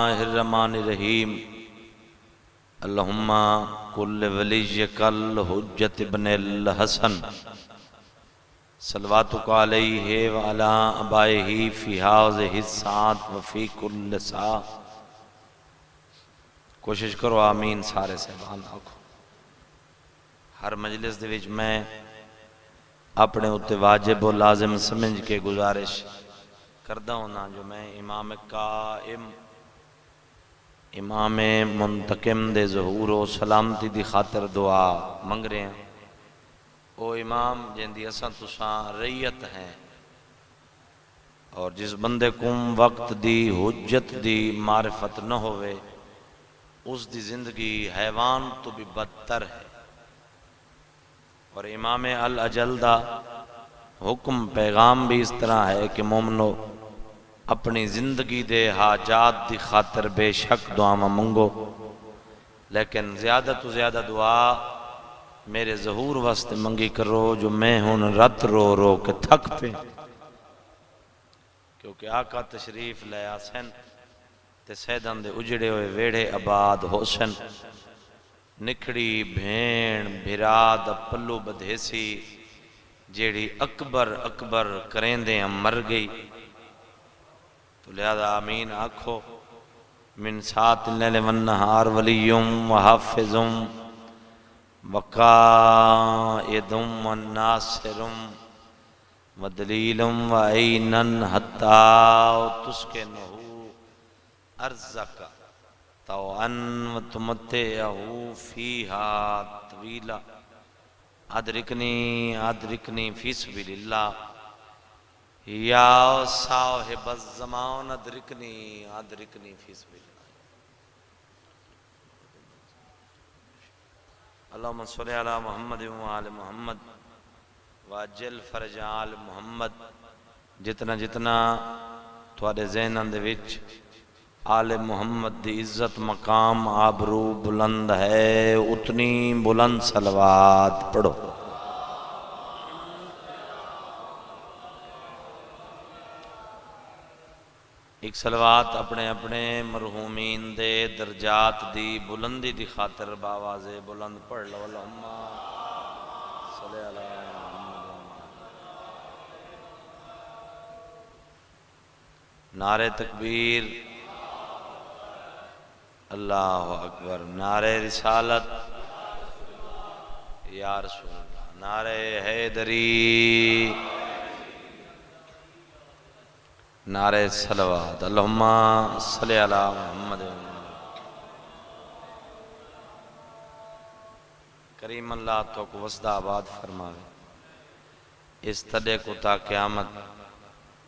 اللہ الرحمن الرحیم اللہم کل ولیک الحجت ابن الحسن صلواتک علیہ وعلی آبائہ فی ہذہ الساعۃ وفی کل ساعۃ۔ کوشش کرو آمین سارے صاحبان آکھو۔ ہر مجلس دے وچ میں اپنے اتے واجب و لازم سمجھ کے گزارش کردہ ہونا جو میں امام قائم امام منتقم دے ظہور و سلامتی دی خاطر دعا منگ رہے ہیں۔ او امام جن دی اساں تساں رعیت ہیں، اور جس بندے کم وقت دی حجت دی معرفت نہ ہوئے اس دی زندگی حیوان تو بھی بدتر ہے۔ اور امام الاجل دا حکم پیغام بھی اس طرح ہے کہ مومنو اپنی زندگی دے حاجات دی خاطر بے شک دعا منگو، لیکن زیادہ تو زیادہ دعا میرے ظہور واسطے منگی کرو جو میں ہن رت رو رو کے تھک پہ، کیونکہ آقا تشریف لے آسن تے سیدان دے اجڑے ہوئے ویڑے آباد ہوسن۔ نکھڑی بھین بھراد پلو بدھیسی جیڑی اکبر اکبر کریندے ہم مر گئی، تو لہذا آمین آکھو۔ من ساعت اللیل والنہار ولیم وحافظم وقائدم والناصرم ودلیلم وعینن حتی تسکنہو ارزک طوعاً وتمتعہ فیہا طویلا۔ ادرکنی فی سبیل اللہ یا صاحب الزمان ادرکنی فی سبیل اللہ۔ اللہم صلی علی محمد وآل محمد واجل فرج آل محمد۔ جتنا جتنا تھوڑے ذہنان دے وچ آل محمد دی عزت مقام آبرو بلند ہے، اتنی بلند صلوات پڑھو۔ ایک صلوات اپنے اپنے مرحومین دے درجات دی بلندی دی خاطر باواز بلند پڑھ لو۔ اللہم صلی علی محمد۔ نعرہ تکبیر، اللہ اکبر، نعرہ رسالت یا رسول اللہ، نعرہ حیدری، نعرہ صلوات، اللہم صلی علی محمد۔ کریم اللہ تو کو وسدہ آباد فرماوے، اس تدے کو تا قیامت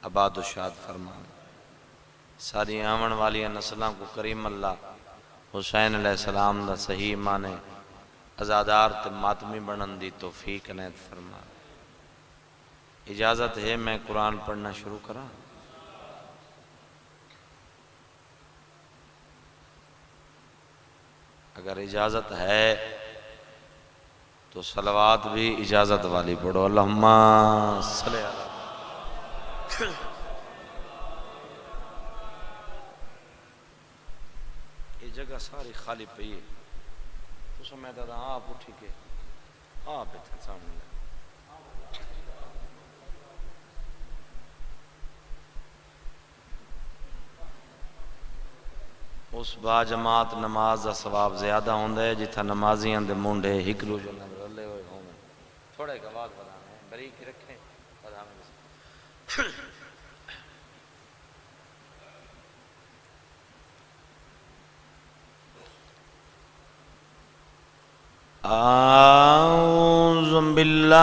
آباد و شاد فرماوے۔ ساری آمن والی نسلوں کو کریم اللہ حسین علیہ السلام دا صحیح مانے ازادار تے ماتمی بنن دی توفیق عنایت فرماوے۔ اجازت ہے میں قرآن پڑھنا شروع کرا؟ اگر اجازت ہے تو صلوات بھی اجازت والی پڑھو۔ اللہم صلی علی۔ یہ جگہ ساری خالی پئی ہے، تو سمجھتا تھا آپ اٹھی کے آپ اتنے سامنے لے۔ اس با جماعت نماز دا ثواب زیادہ ہوندہ ہے جتھا نمازیاں دے منڈے ہک روجن رلے ہوئے ہوں۔ تھوڑے کا آواز بڑھانا ہے، بریک رکھیں اعوذ باللہ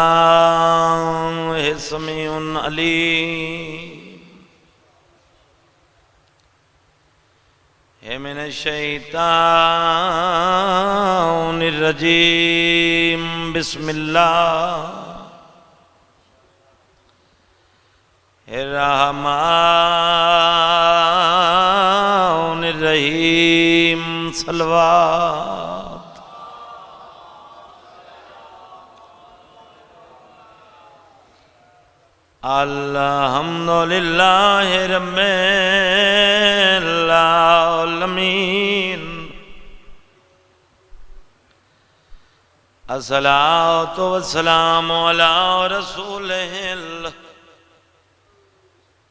السمیع العلیم من الشیطان الرجیم، بسم اللہ الرحمن الرحیم، صلوات۔ الحمدللہ رب العالمین الصلاۃ والسلام علی رسولہ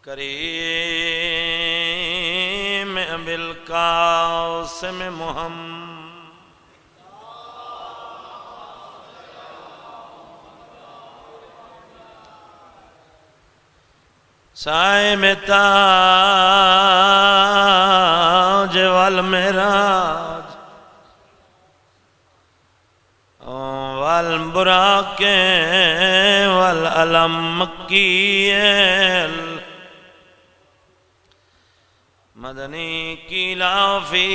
الکریم بالقاسم محمد صاحب تاج والمعراج والبراق والعلم مکی مدنی کی لافی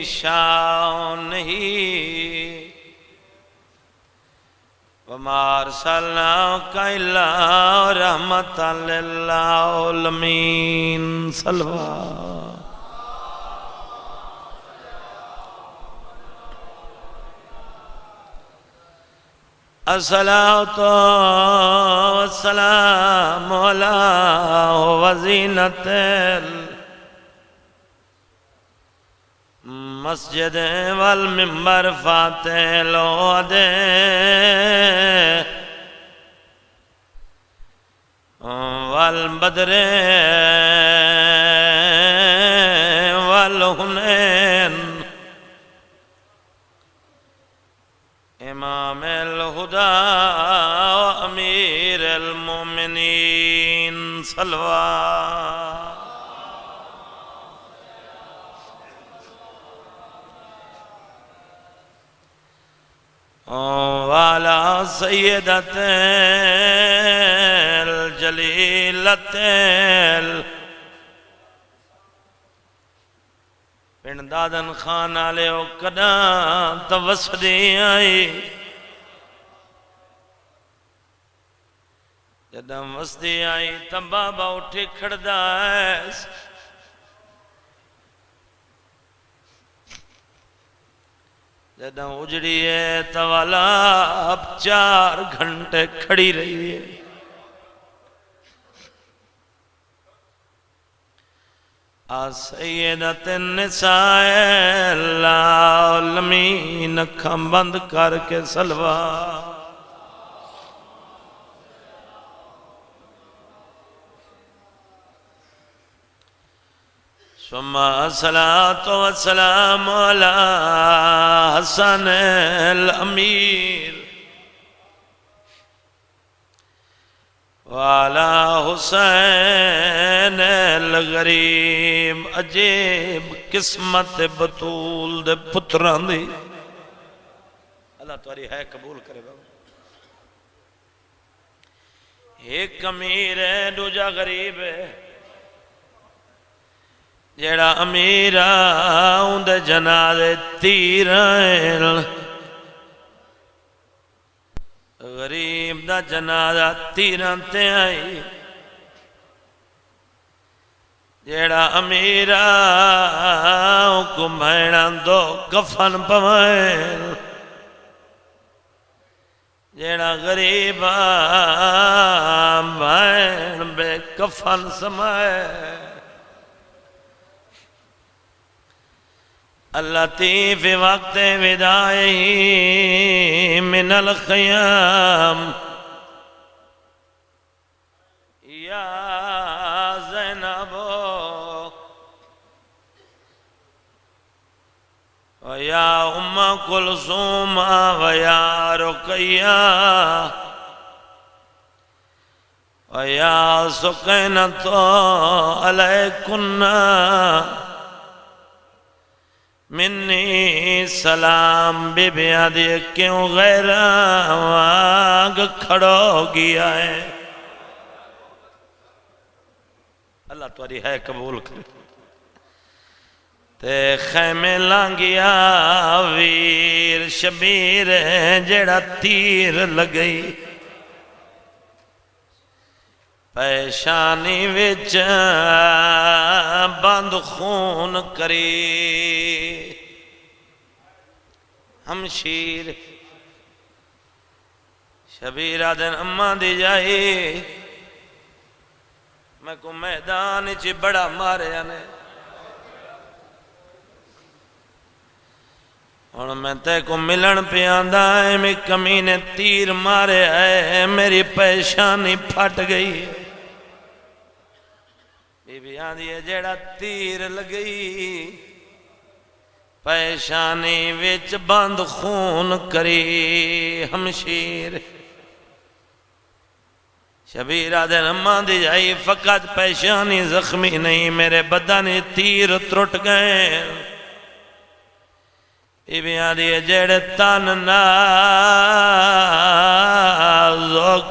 شانہی وَمَا أَرْسَلْنَاكَ إِلَّا رَحْمَةً لِلْعَالَمِينَ صلوات الصلاة والسلام على وزينة مسجد والمنبر فاتح الوعد والبدر والحنین امام الہدى وامیر المومنین صلوات وعلى سيدة الجليلة پنڈ دادن خان آلے او کدا توسدی آئی جدہ وسدی آئی تب بابا اٹھے کھڑدا ہے جدہ اجڑی ہے توالا اب 4 گھنٹے کھڑی رہی ہے سیدت النساء العالمین اکھاں بند کر کے صلوات ثم الصلاة والسلام على حسن الأمير وعلى حسین الغریب عجیب قسمت بطول دے پتران دی اللہ تواری ہے قبول کرے بابا ایک امیر ہے دوجا غریب ہے جیڑا امیرہ اندے جنازے تیرائن غریب دا جنازہ تیران تے آئی جیڑا امیرہ کو بھائنان دو کفن پوائن جیڑا غریب بھائن بے کفن سمائے اللطیف وقت وداعی من الخیام یا زینبو ویا ام کلثوم ویا رقیہ ویا سکینتو علیکن منی سلام بی بیادی کیوں غیر آگ کھڑو گیا ہے اللہ تواری ہے قبول کرے تے خیمے لانگیا ویر شبیر جیڑا تیر لگئی پیشانی وچ بند خون کری ہمشیر شبیر آدن اماں دی جائی میں کو میدان چی بڑا مارے آنے اور میں تے کو ملن پہ آندہ ہے میں کمینے تیر مارے آئے میری پیشانی پھٹ گئی بی بی آندھی ہے جیڑا تیر لگئی پیشانی وچ بند خون کری ہمشیر شبیر آدھن اماں دی جائی فقط پیشانی زخمی نہیں میرے بدن تیر ترٹ گئے بی بی آدھی ہے جیڑے تن نازک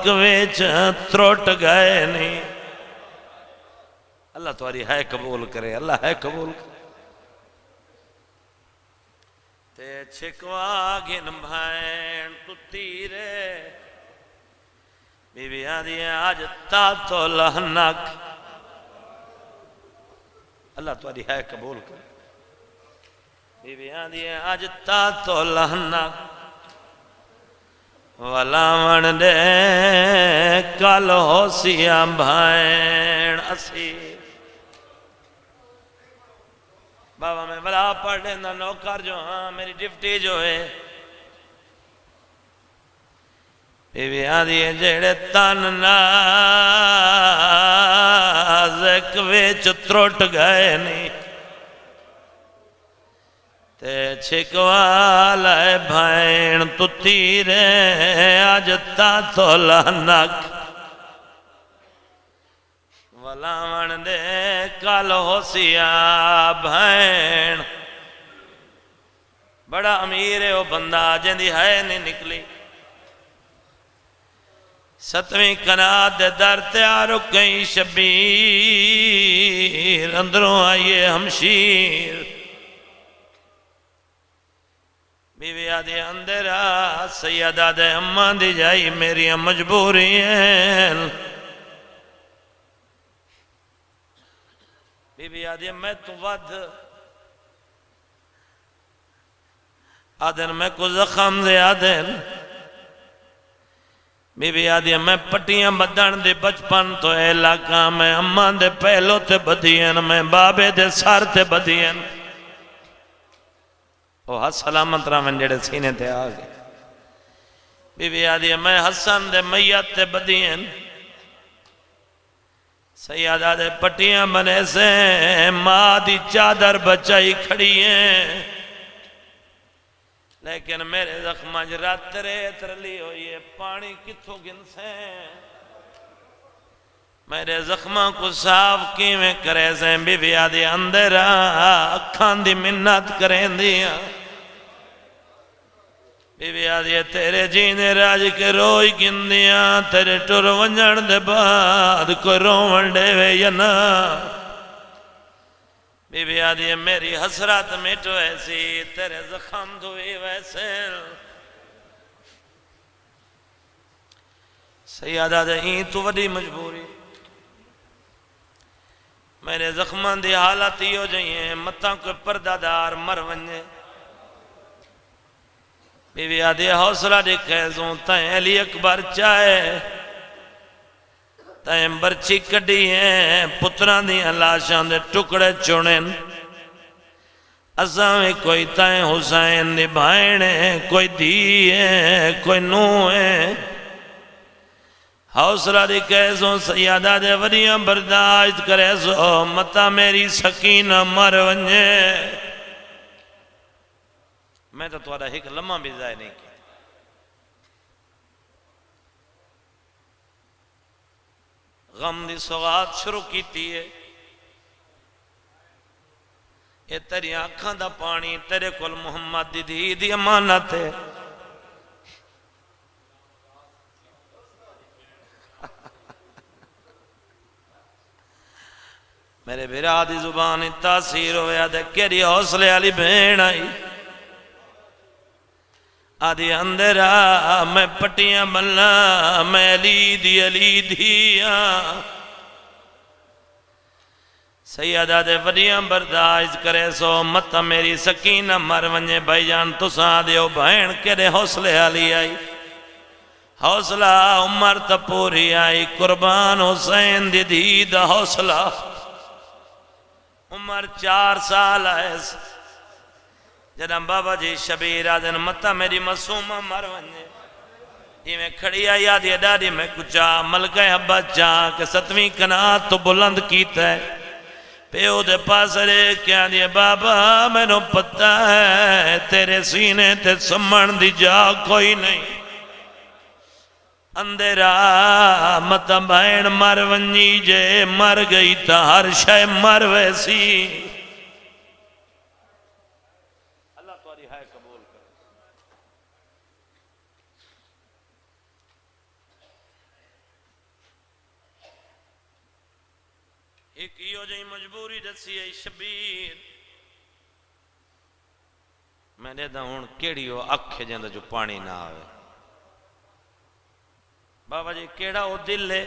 وچ ترٹ گئے نہیں اللہ تواری ہے قبول کرے اللہ ہے قبول کرے تے چھکوا گن بھائن تو تیرے بی بی آدھی ہے آج تا تو لہنک اللہ تواری ہے قبول کرے بی بی آدھی ہے آج تا تو لہنک ولاون دے کل ہو سیاں بھائن اسیر بابا میں بلا پڑھ لینا نوکر جو ہاں میری ڈفٹی جو ہے بی بی آدھی ہے جیڑے تن نازک وچ ترٹ گئے نہیں تے چھکوا لائے بھائن تو تیرے آج تا تو لہنک ولاون دے کل ہو سیا بھائن بڑا امیر ہے وہ بندہ جندی ہے نہیں نکلی ستویں کنات دے در تیار گئی شبیر اندروں آئیے ہمشیر بی بی آدھی اندرہ سیدہ دے اماں دی جائی میری مجبوری ہیں بی بی آدھی میں تو ود آدھن میں کو زخم دے آدھن بی بی آدھی میں پٹیاں بدن دے بچپن تو علاقہ میں اماں دے پہلو تے بدین میں بابے دے سار تے بدین وہ حس سلامت رامن جڑے سینے تے آگے بی بی آدھی میں حسن دے میت تے بدین سیادہ دے پٹیاں بنے سے ماں دی چادر بچائی کھڑی ہیں لیکن میرے زخمہ جرات ریت رلی ہوئی ہے پانی کتھو گن سے میرے زخمہ کو صاف کیویں کرے سے بی بی آدھی اندرہ اکھان دی منت کریں دیا بی بی آدھی تیرے جینے راج کے روئی گن دیا تیرے ٹر ونجن دے بعد کوئی رومن دے وے یا نا بی بی آدھی میری حسرات مٹ ویسی تیرے زخم دھوئی ویسے سیادہ دے ہی تو وڈی مجبوری میرے زخمان دی حالت ہی ہو جائیں متاں کوئی پردہ دار مر ونجے بی بی آدھی حوصلہ دکھیزوں تائیں علی اکبر چاہے تائیں برچی کڑی ہیں پتران دی لاشان دے ٹکڑے چونن ازاں کوئی تائیں حسین دی بھائنے کوئی دی ہے کوئی نو ہے حوصلہ دکھیزوں سیادہ دے وریاں برداشت کرے سو متا میری سکینہ مر ونجے میں تو توڑا ایک لمحہ بھی ضائع نہیں کیا غم دی سوغات شروع کیتی ہے یہ تیری آنکھاں دا پانی تیرے کل محمد دی امانت ہے میرے بھرا دی زبانی تاثیر ہویا دے کیری حوصلے علی بھین آئی آدھی اندرہ میں پٹیاں بلنا میں علی دیا سیدہ دے وڈیاں برداشت کرے سو مت میری سکینہ مر ونجے بھائی جان تو سا دیو بھائن کیرے حوصلے علی آئی حوصلہ عمر تا پوری آئی قربان حسین دی دھی دا حوصلہ عمر 4 سال آئے جدہ بابا جی شبیر آدھن متا میری معصومہ مر ونجے یہ میں کھڑی آئی آدھی ڈاڈی میں کچھا ملکہ ابا چاہ کہ 7ویں کنات تو بلند کیتا ہے پیو دے پاس رے کیا دیئے بابا میں نو پتہ ہے تیرے سینے تے سمن دی جا کوئی نہیں اندرا متا بین مر ونجی جے مر گئی تا ہر شے مر ویسی اللہ تواری ہائے قبول کر ایک یہ جائیں مجبوری دسی ہے شبیر میں نے دا ہون کیڑی ہو اکھے جاندہ جو پانی نہ آوے بابا جی کیڑا وہ دل لے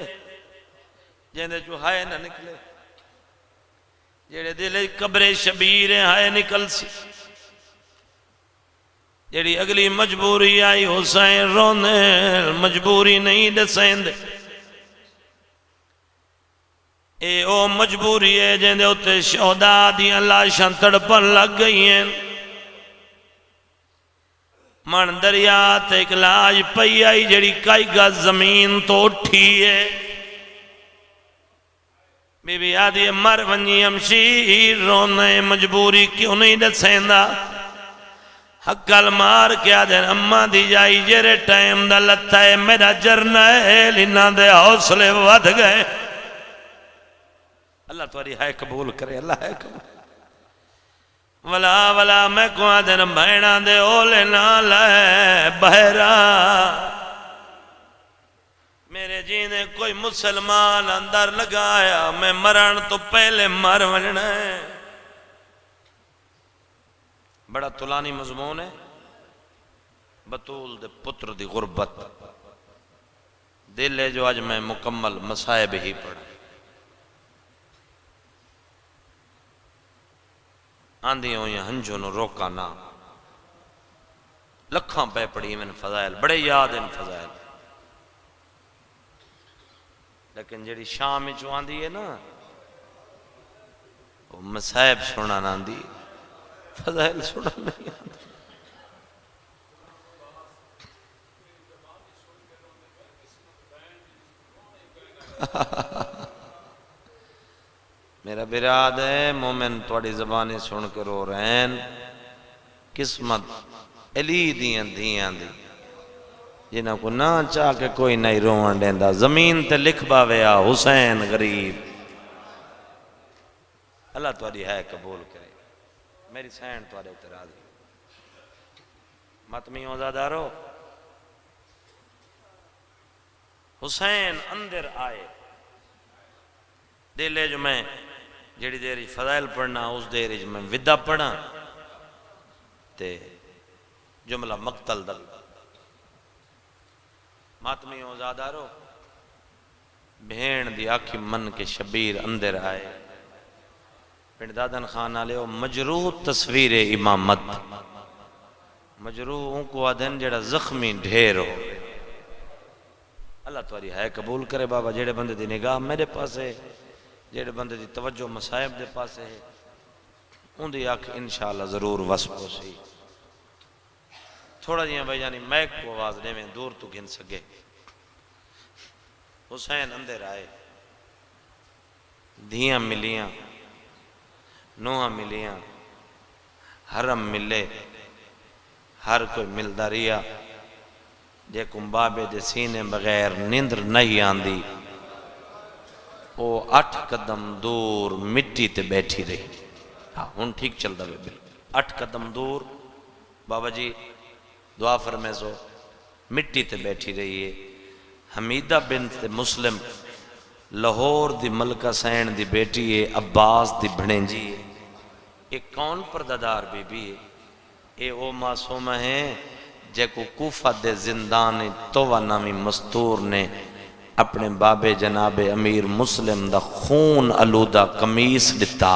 جیندے جو ہائے نہ نکلے جیڑے دل قبر شبیر ہائے نکل سی جیڑی اگلی مجبوری آئی حسین رونے مجبوری نہیں دسین دے اے او مجبوری ہے جیندے ہوتے شہداء دیاں لاشاں تڑپن لگ گئی ہیں من دریات ایک لاج پئی آئی جڑی کائی گا زمین تو اٹھی ہے بی بی آدھی مر ونجی امشیر رونے مجبوری کیوں نہیں دسیندہ حقل مار کیا دین اممہ دی جائی جیرے ٹائم دا لتا ہے میرا جرنیل انہاں دے حوصلے ود گئے اللہ تواری ہائے قبول کرے اللہ ہائے قبول ولا ولا میں کو آدھن بھائنہ دے اولے نہ لائے بہرہ میرے جینے کوئی مسلمان اندر لگایا میں مرن تو پہلے مر وننا ہے بڑا طولانی مضمون ہے بطول دے پتر دی غربت دل ہے جو آج میں مکمل مسائب ہی پڑھا آندھی ہوئی ہنجوں نو روکا نا لکھاں پہ پڑی من فضائل بڑے یاد ان فضائل لیکن جیڑی شام جو آندھی ہے نا وہ مسائب سنا نا آندھی فضائل سنا نہیں آندھی میرا براد ہے مومن توڑی زبانی سن کے رو رہے ہیں قسمت علی دیاں دیاں دی جنہاں کو نہ چاہ کے کوئی نہیں روان دیندہ زمین تے لکھ باویا حسین غریب اللہ توڑی ہے قبول کرے میری سین توڑے اتراد ماتمیوں زادارو حسین اندر آئے دلے جو میں جڑی دیر فضائل پڑھنا اس دیر میں ودہ پڑھنا تے جملہ مقتل دل ماتمیوں زادارو بھین دی آکھی من کے شبیر اندر آئے پنڈ دادن خانہ لے مجروح تصویر امامت مجروح کو آدھن جڑا زخمی ڈھیر ہو اللہ تواری ہے قبول کرے بابا جڑے بندے دی نگاہ میرے پاس ہے جیڑے بندے دی توجہ مسائب دے پاسے ہے ان دی آنکھ انشاءاللہ ضرور وصف ہو سی تھوڑا جیاں بھائی جانی میک کو آواز دے میں دور تو گھن سکے حسین اندر آئے دھیاں ملیاں نوہاں ملیاں حرم ملے ہر کوئی ملدہ ریا جے کم بابے دے سینے بغیر نندر نہیں آندی وہ 8 قدم دور مٹی تے بیٹھی رہی ہاں ہون ٹھیک چل دا بے بلکل 8 قدم دور بابا جی دعا فرمے سو مٹی تے بیٹھی رہی ہے حمیدہ بنت مسلم لاہور دی ملکہ سین دی بیٹی ہے عباس دی بھنینجی ہے ایک کون پردادار بی بی ہے اے او معصومہ ہیں جے کو کوفہ دے زندان توہ نامی مستور نے اپنے بابے جناب امیر مسلم دا خون علودہ قمیص لتا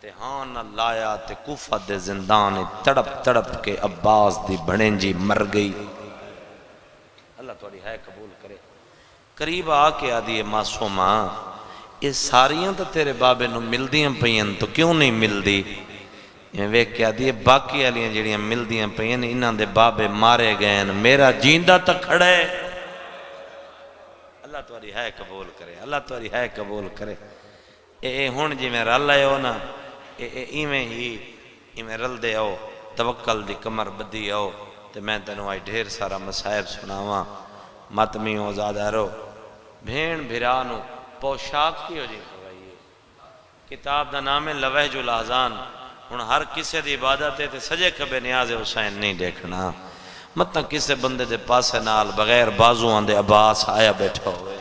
تہان لایا تے کوفہ دے زندان تڑپ تڑپ کے عباس دی بھنینجی مر گئی تھوڑی ہے قبول کرے. قریب آ کے آدھی معصوماں یہ ساریاں تو تیرے بابے نو ملدیاں پئیاں تو کیوں نہیں ملدی؟ یہ ویکھ کے آدھی باقی والیاں جڑیاں ملدیاں پئیاں انہاں دے بابے مارے گئے میرا جیندہ تک کھڑا ہے. اللہ تاری ہے قبول کرے. اللہ تاری ہے قبول کرے. اے ہن جی میں رل آئے ہو نا ایویں ہی ایویں رل دے آؤ توکل دی کمر بدی آؤ تے میں تینوں آئی ڈھیر سارا مصائب سناواں. ماتمی ہو زیادہ رو بھین بھرانو پوشاک کی ہو جی کھوائیے. کتاب دا نام ہے لوحج الاحزان. ہن ہر کسے دی عبادت ہے تے سجے کھبے نیاز حسین نہیں دیکھنا. مطلب کسے بندے دے پاسے نال بغیر بازوان دے عباس آیا بیٹھا ہوئے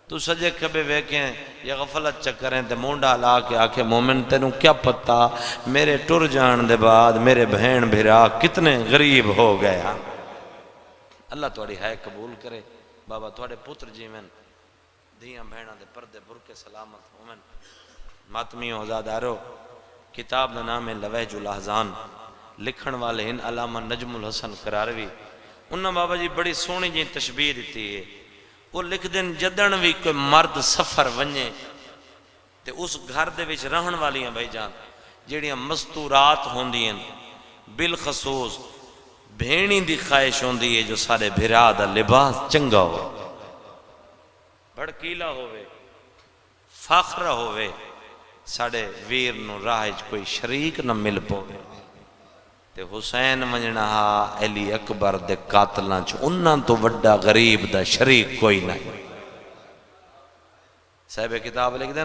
تو سجے کھبے ویکھیں یا غفلت چکریں تے مونڈا لا کے آکھے مومن تینوں کیا پتہ میرے ٹر جان دے بعد میرے بہن بھرا کتنے غریب ہو گیا. اللہ تھوڑی ہے قبول کرے. بابا تھوڑے پتر جیون دیاں بہناں دے پردے برکے سلامت ہومن. ماتمی ہو زادارو کتاب دا نام ہے لوحج الاحزان. لکھن والے ہیں علامہ نجم الحسن قراروی. انہاں بابا جی بڑی سونی جی تشبیہ دیتی ہے. وہ لکھ دیں جدن بھی کوئی مرد سفر ونجے تے اس گھر دے وچ رہن والیاں بھائی جان جیڑیاں مستورات ہوندی ہیں بالخصوص بھینی دی خواہش ہوندی ہے جو سارے بھرا دا لباس چنگا ہو بھڑکیلا ہوئے فخر ہوئے ساڑے ویر نو راہج کوئی شریک نہ مل پوے تے حسین ونجنا علی اکبر دے قاتلاں چ انہاں تو وڈا غریب دا شریک کوئی نہیں. صاحب کتاب لکھ دیں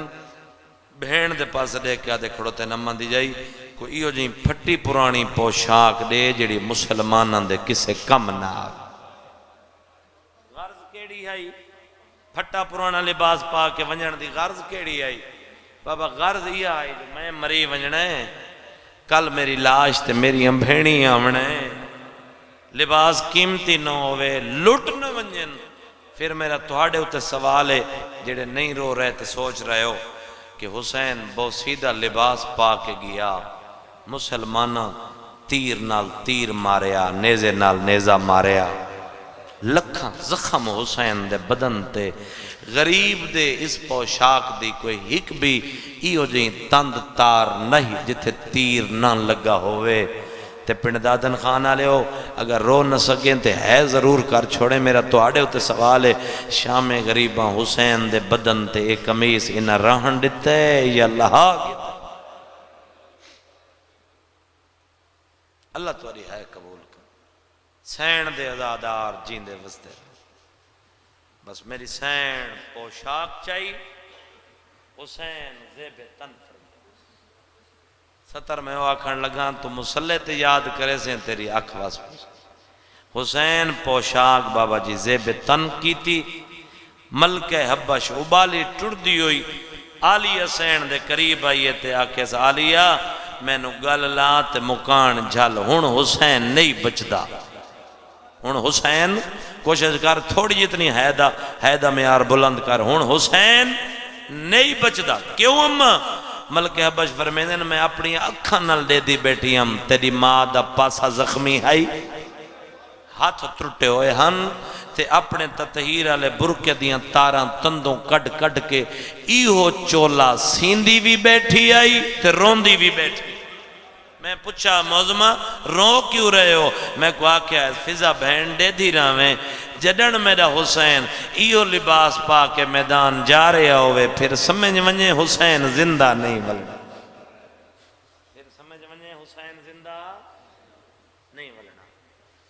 بہن دے پاس دے کے آدھے کھڑوتے نمان دی جائی کوئی ایو جی پھٹی پرانی پوشاک دے جڑی مسلماناں دے کسے کم نہ غرض کیڑی آئی پھٹا پرانا لباس پا کے ونجن دی غرض کیڑی آئی؟ بابا غرض یہ آئی جو میں مری ونجنا ہے کل میری لاش تے میری بھینی آمنا ہے لباس قیمتی نہ ہوئے لٹ نہ ونجن. پھر میرا تہاڑے ہوتے سوال ہے جڑے نہیں رو رہے تے سوچ رہے ہو کہ حسین بہت سیدھا لباس پا کے گیا مسلمانہ تیر نال تیر ماریا نیزے نال نیزہ ماریا لکھاں زخم حسین دے بدن تے غریب دے اس پوشاک دی کوئی ہک بھی ایو جی تند تار نہیں جتھے تیر نہ لگا ہوئے تے پندادن خانہ لے ہو اگر رو نہ سکیں تے ہے ضرور کر چھوڑے. میرا تو آڑے ہوتے سوال ہے شام غریباں حسین دے بدن تے ایک کمیس انہ رہن دیتے یا اللہ گیا. اللہ تواری ہے قبول کر. سین دے ازادار جین دے وستے بس میری سین پوشاک چاہی حسین زیب تن ستر میں وہ آکھن لگا تو مسلح تے یاد کرے سے تیری اکھ واس حسین پوشاک بابا جی زیب تن کی تھی. ملک حبش ابالی ٹر دی ہوئی آلی حسین دے قریب آئیے تے آکھے سے آلیہ میں نو گل لا تے مکان جھل ہن حسین نہیں بچدا. ہن حسین کوشش کر تھوڑی جتنی حیدہ معیار بلند کر ہن حسین نہیں بچدا. کیوں اماں؟ ملک حبش فرمیدن میں اپنی اکھاں نال دے دی بیٹی ہم تیری ماں دا پاسا زخمی ہے ہاتھ ترٹے ہوئے ہن تے اپنے تطہیر علی برکے دیاں تاراں تندوں کٹ کٹ کے ایہو چولا سیندی بھی بیٹھی آئی تے روندی بھی بیٹھی. میں پوچھا موزمہ رو کیوں رہے ہو؟ میں کو آکھیا فضا بہن دے دی راویں جڈن میرا حسین ایو لباس پا کے میدان جا رہے ہوئے پھر سمجھ ونجے حسین زندہ نہیں ولنا. پھر سمجھ ونجے حسین زندہ نہیں ولنا.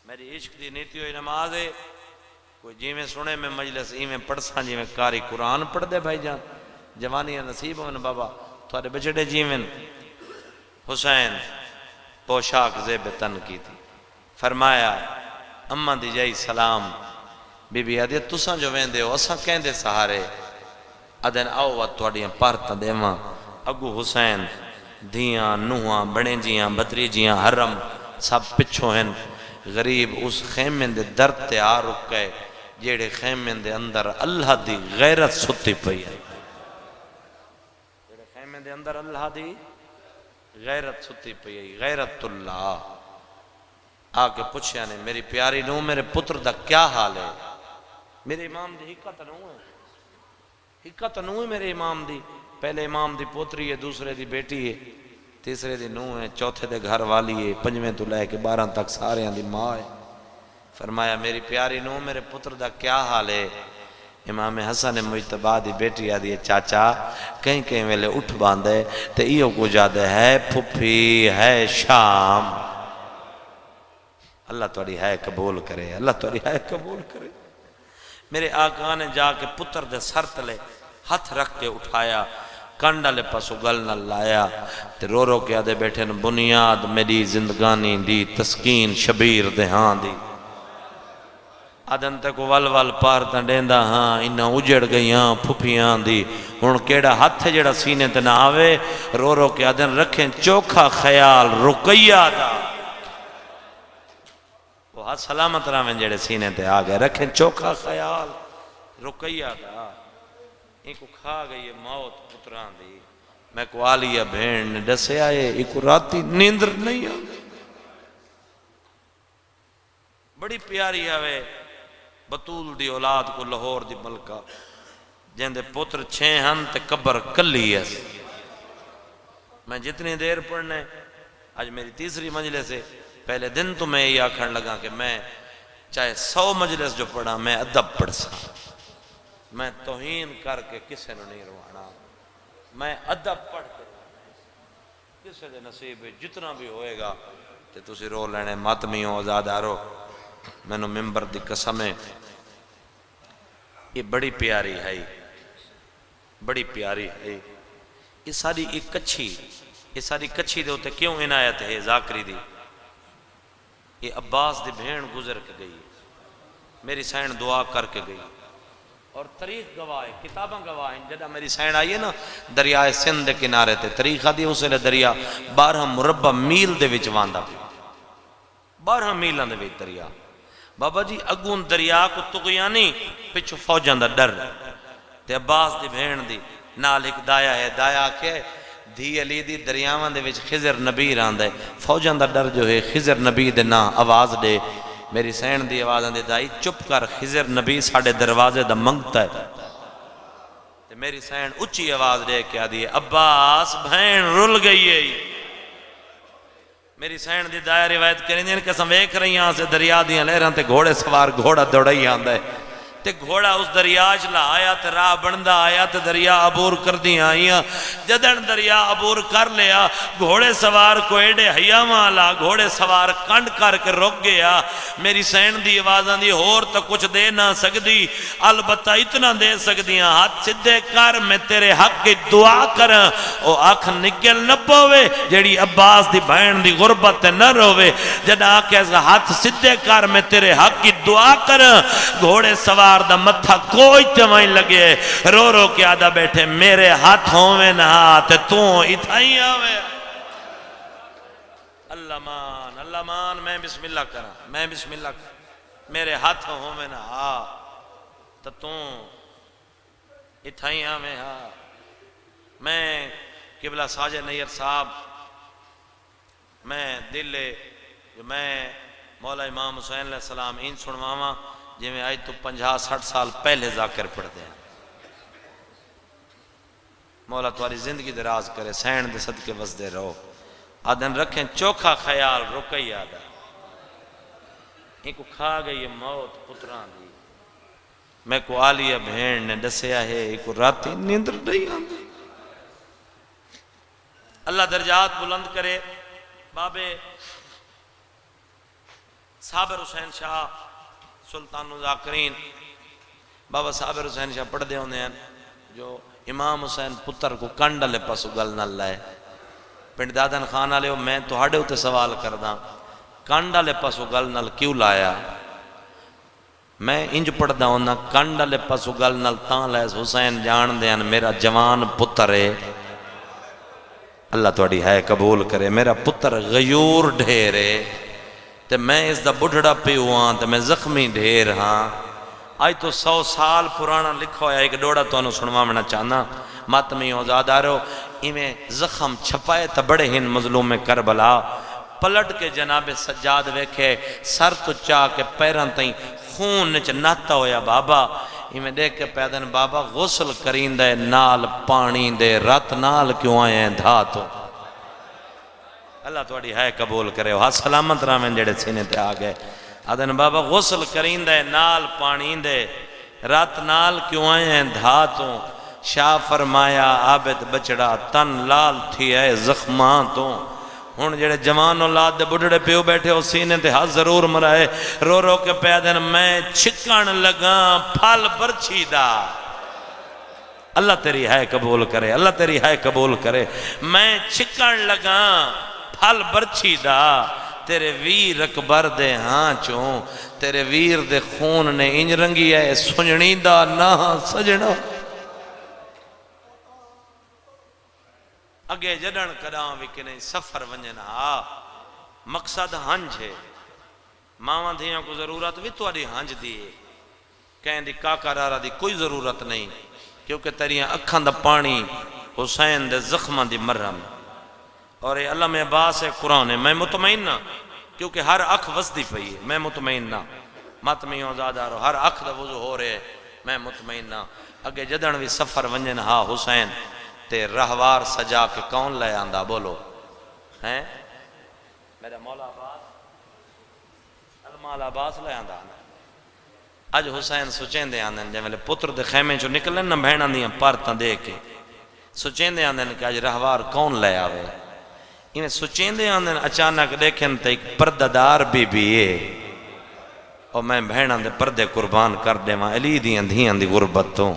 میری عشق دی نیتی ہوئی نماز ہے کوئی جی میں سنے میں مجلس ہی میں پڑھساں جی میں کاری قرآن پڑھ دے بھائی جان جوانی نصیب من بابا تھوڑے بچڑے جی میں حسین پوشاک زیب تن کی تھی. فرمایا اماں دی جائی سلام بی بی آدھے تساں جو ویندے ہو اساں کہندے سہارے ادن آؤ وات توڑیاں پارتاں دیواں اگو حسین دھیاں نوہاں بڑیں جیاں بطری جیاں حرم سب پچھو ہیں. غریب اس خیمیں دے درد تے آ رکے جیڑے خیمیں دے اندر اللہ دی غیرت ستی پئی ہے. جیڑے خیمیں دے اندر اللہ دی غیرت ستی پئی ہے غیرت اللہ آ کے پوچھیا نے میری پیاری نو میرے پتر دا کیا حال ہے؟ میرے امام دی حقت نو ہے، حقت نو ہے میرے امام دی، پہلے امام دی پوتری ہے، دوسرے دی بیٹی ہے، تیسرے دی نو ہے، چوتھے دے گھر والی ہے، پنجویں تو لے کے 12 تک سارے دی ماں ہے۔ فرمایا میری پیاری نو میرے پتر دا کیا حال ہے؟ امام حسن مجتبی دی بیٹی آدھی ہے چاچا کہیں کہیں ویلے اٹھ باندھے تے ایو کو جادے ہے پھپھی ہے شام۔ اللہ توڑی ہے قبول کرے، اللہ توڑی ہے قبول کرے۔ میرے آقا نے جا کے پتر دے سر تلے ہاتھ رکھ کے اٹھایا، کنڈا لے پاسو گل نہ لایا تے رو رو کے آدھے بیٹھے ن بنیاد میری زندگانی دی تسکین شبیر دہان دی۔ آدھن تے کو ول ول پارتا ڈیندا ہاں انہاں اجڑ گئیاں پھپیاں دی، ہن کیڑا ہاتھ جڑا سینے تے نہ آوے، رو رو کے آدھن رکھیں چوکھا خیال رقیہ دا، وہ ہاتھ سلامت راویں جڑے سینے تے آگئے، رکھیں چوکھا خیال رقیہ دا۔ ایک کو کھا گئی موت پتران دی، میں کو آلیا بھین نے ڈسے آئے، ایک کو راتی نیندر نہیں آگئے۔ بڑی پیاری آوے بطول دی اولاد کو لاہور دی ملکہ جن دے پتر 6 ہن تے قبر کلی ہے۔ میں جتنی دیر پڑھنے آج میری تیسری مجلس ہے، پہلے دن تو میں یہ آکھن لگا کہ میں چاہے 100 مجلس جو پڑھا میں ادب پڑھ سا، میں توہین کر کے کسے نو نہیں روانا، میں ادب پڑھ کے کسے دے نصیب جتنا بھی ہوئے گا تے تسی رو لینے ماتمیوں آزادارو۔ میں نو ممبر دی قسم ہے یہ بڑی پیاری ہے، بڑی پیاری ہے، یہ ساری ایک کچھی، یہ ساری کچھی دے ہوتے کیوں عنایت ہے ذاکری دی؟ یہ عباس دی بھین گزر کے گئی، میری سین دعا کر کے گئی، اور تاریخ گواہ ہے، کتاباں گواہ ہیں۔ جدہ میری سین آئی ہے نا دریائے سندھ کنارے تے تاریخ دی اسے لے دریا 12 مربع میل دے وچ واندا پیا، 12 میلاں دے وچ دریا۔ بابا جی اگون دریا کو تغیانی پچھو فوجان دا ڈر تے عباس دی بھین دی نال ایک دایا ہے، دایا کہ دھی علی دی دریاوان دے وچ خضر نبی راندہ ہے، فوجان دا ڈر جو ہے خضر نبی دے نا آواز دے، میری سین دی آواز دے دائی چپ کر خضر نبی ساڑھے دروازے دا منگتا ہے، تے میری سین اچھی آواز دے کیا دی عباس بھین رل گئی ہے۔ میری سین دی دائر روایت کریں دیں کہ سمیک رہی ہیں سے دریا دیاں لہران تے گھوڑے سوار گھوڑا دوڑائی آندہ ہے تے گھوڑا اس دریاج لا آیا تے راہ بندہ آیا تے دریا عبور کر دی آئیاں، جدن دریا عبور کر لیا گھوڑے سوار کو ایڈے حیاں لا گھوڑے سوار کنڈ کر کے رک گیا۔ میری سین دی آوازاں دی اور تو کچھ دے نہ سکتی، البتہ اتنا دے سکتیاں ہاتھ سدھے کر میں تیرے حق کی دعا کریں، او آنکھ نکل نہ پوے جیڑی عباس دی بہن دی غربت نہ روے، جدہ آنکھ ہاتھ سدھے کر میں تیرے حق کی دعا کریں، گھوڑے سوار دا متھا کوئی چمائیں لگے رو رو کے آدھا بیٹھے میرے ہاتھ ہوئے نہ ہاتھ تو اتھائی آوے۔ اللہ مان میں بسم اللہ کرا، میں بسم اللہ کرا، میرے ہاتھ ہوئے نہ ہاتھ تو اتھائی آوے ہاں۔ میں قبلہ ساجد نیر صاحب میں دل جو میں مولا امام حسین علیہ السلام ان سنواما جی میں آئی تو 50-60 سال پہلے ذاکر پڑھ دیں، مولا تمہاری زندگی دراز کرے، سین دے صدقے وزدے رہو، آدھن رکھیں چوکھا خیال رکی آدھا، ایک کو کھا گئی موت پتران دی، میں کو آلیا بھین نے ڈسیا ہے، ایک کو راتی نیندر نہیں آندی۔ اللہ درجات بلند کرے۔ بابے صابر حسین شاہ سلطان ذاکرین بابا صابر حسین شاہ پڑھ دے ہوندے ہیں جو امام حسین پتر کو کنڈا لے پاسو گل نہ لائے، پنڈ دادن خانہ لے میں تو ہاڑے ہوتے سوال کرداں کنڈا لے پاسو گل نہ کیوں لایا؟ میں انج پڑھ دا ہونا کنڈا لے پاسو گل نہ تاں لائے حسین جان دے میرا جوان پتر ہے، اللہ توڑی ہے قبول کرے، میرا پتر غیور ڈھیرے تے میں اس دا بڑھڑا پیوان تے میں زخمی ڈھیر ہاں۔ آج تو 100 سال پرانا لکھو ہے، ایک ڈوڑا تو انہوں سنوا منا چاہنا ماتمی ہو زادارو ایمیں زخم چھپائے تا بڑے ہن مظلوم کربلا، پلٹ کے جناب سجاد ویکھے سر تو چاہ کے پیران تائیں خون نچ ناتا ہویا بابا میں دیکھ کے پیدن بابا غسل کرین دے نال پانی دے رات نال کیوں آئے ہیں دھا تو اللہ توڑی ہے قبول کرے ہو سلامت رامن جڑے سینے تے آگئے آدن بابا غسل کرین دے نال پانی دے رات نال کیوں آئے ہیں دھا تو شاہ فرمایا عابد بچڑا تن لال تھی ہے زخمان تو ہون جڑے جوان اولاد دے بڑھڑے پیو بیٹھے ہو سینے تے ہاتھ ضرور مرائے رو رو کے پیدن میں چھکن لگا پھل برچھی دا اللہ تیری ہے قبول کرے اللہ تیری ہے قبول کرے میں چھکن لگا پھل برچھی دا تیرے ویر اکبر دے ہاں چوں تیرے ویر دے خون نے انج رنگی ہے سنجنی دا نہ سجنا اگے جڑن کراں بھی کہ نہیں سفر ونجن ہاں مقصد ہنج ہے ماں دھیاں کو ضرورت بھی تو ہنج دیئے کہیں دی کاکا رارا دی کوئی ضرورت نہیں کیونکہ تیریاں اکھاں دا پانی حسین دے زخماں دی مرہم اور یہ علامہ عباس ہے قرآن ہے میں مطمئن نہ کیونکہ ہر اکھ وسدی پئی ہے میں مطمئن نہ ماتمیوں زیادہ رو ہر اکھ دا وضو ہو رہے میں مطمئن نہ اگے جدن بھی سفر ونجن ہاں حسین تے رہوار سجا کے کون لے آندہ بولو ہیں میرا مولا عباس المال عباس لے آندہ اج حسین سوچیں دے آندن جب ملے پتر دے خیمے جو نکلن نہ بہنہ دیاں پارتاں دے کے سوچیں دے آندن کہ اج رہوار کون لے آوے انہیں سوچیں دے آندن اچانک دیکھن تے ایک پرددار بی بی ہے اور میں بہنہ دے پردے قربان کر دے وہاں علی دیاں دھیاں دی غربتوں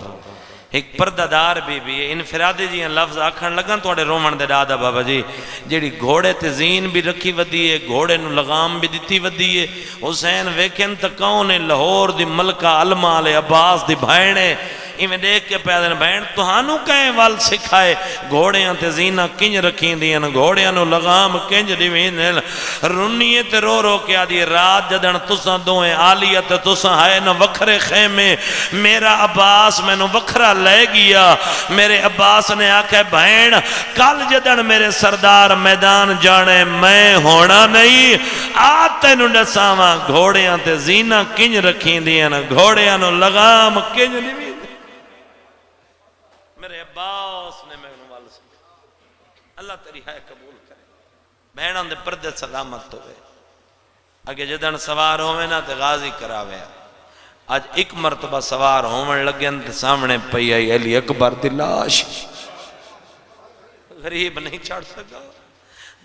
ایک پرددار بی بی ہے انفرادی جی لفظ آکھن لگن توڑے رومن دے دادا بابا جی جیڑی گھوڑے تے زین بھی رکھی ودی ہے گھوڑے نو لغام بھی دیتی ودی ہے حسین ویکن تکاؤنے لاہور دی ملکہ علمہ لے عباس دی بھائنے میں دیکھ کے پیدن بہن توہانو کہیں وال سکھائے گھوڑیاں تے زینہ کنج رکھیں دیاں گھوڑیاں نو لغام کنج دیوین رنیے تے رو رو کے آدھی رات جدن تساں دوئیں آلیت تساں ہے نہ وکھرے خیمے میرا عباس میں نو وکھرا لے گیا میرے عباس نے آکھے بہن کل جدن میرے سردار میدان جانے میں ہونا نہیں آتے نو نساواں گھوڑیاں تے زینہ کنج رکھیں دیاں گھوڑیاں نو لغام کنج دیوین میرے عباس نے میں نوال سکتا اللہ تیری ہے قبول کرے بہنان دے پردے سلامت ہوئے اگے جدن سوار ہوئے نا تے غازی کراوے آج ایک مرتبہ سوار ہوئے لگے تے سامنے پئی آئی علی اکبر دی لاش غریب نہیں چڑھ سکا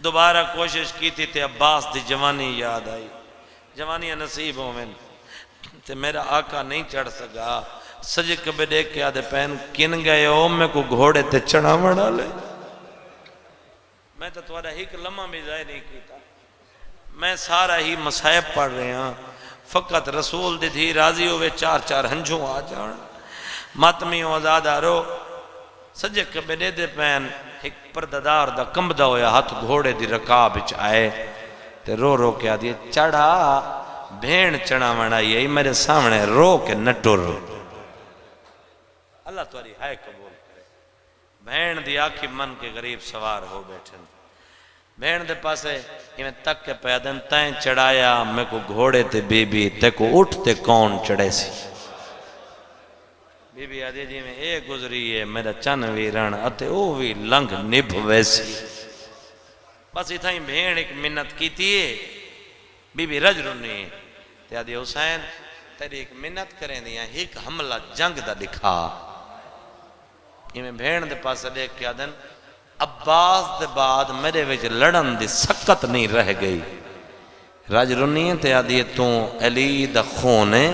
دوبارہ کوشش کی تھی تے عباس دی جوانی یاد آئی جوانی نصیب ہوئے تے میرا آقا نہیں چڑھ سکا سجے کبھی دیکھ کے آدھے پہن کن گئے ہو میں کو گھوڑے تے چڑھا بڑھا لے میں تو توڑا ہی کہ لمحہ بھی ظاہر نہیں کیتا میں سارا ہی مسائب پڑھ رہے ہیں فقط رسول دی تھی راضی ہوئے چار چار ہنجوں آ جانا ماتمیوں آزادہ رو سجے کبھی دے پہن ایک پرددار دا کمبدہ ہویا ہاتھ گھوڑے دی رکاب اچ آئے تے رو رو کے آدھے چڑھا بھین چڑھا مڑا یہی میرے سامنے رو کے نٹر اللہ تواری ہے قبول کرے بہن دی آنکھی من کے غریب سوار ہو بیٹھن بہن دے پاسے میں تک کے پیدن تائیں چڑھایا میں کو گھوڑے تے بی بی تے کو اٹھ تے کون چڑھے سی بی بی آدھے جی میں اے گزری ہے میرا چن ویران اتے او بھی لنگ نبھ ویسی بس اتھائیں بہن ایک منت کی تھی بی بی رج رنی تے آدھے حسین تیری ایک منت کریں دیا ایک حملہ جنگ دا دکھا میں بھین دے پاس دیکھ کے آدھن عباس دے بعد میرے ویچ لڑن دی سکت نہیں رہ گئی راج رنی تے آدھی تو علی دا خون ہے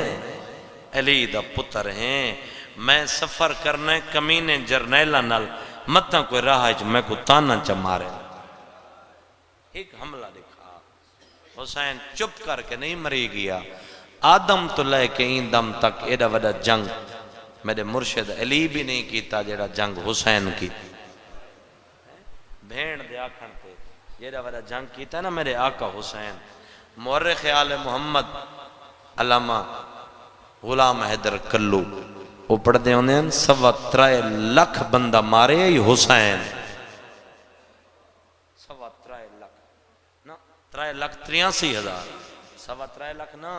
علی دا پتر ہیں میں سفر کرنے کمینے جرنیلہ نال متاں کوئی راہ ہے جو میں کو تانا چمارے ایک حملہ دکھا حسین چپ کر کے نہیں مری گیا آدم تو لے کے این دم تک ایڈا وڈا جنگ میرے مرشد علی بھی نہیں کیتا جیڑا جنگ حسین کی بھین دے آکھن تے جیڑا وڈا جنگ کیتا نا میرے آقا حسین مورخ آل محمد علامہ غلام حیدر کلو وہ پڑھ دے انہیں 1.3 لاکھ بندہ مارے ہی حسین 1.3 لاکھ نا 3,83,000 سوا 3 لاکھ نا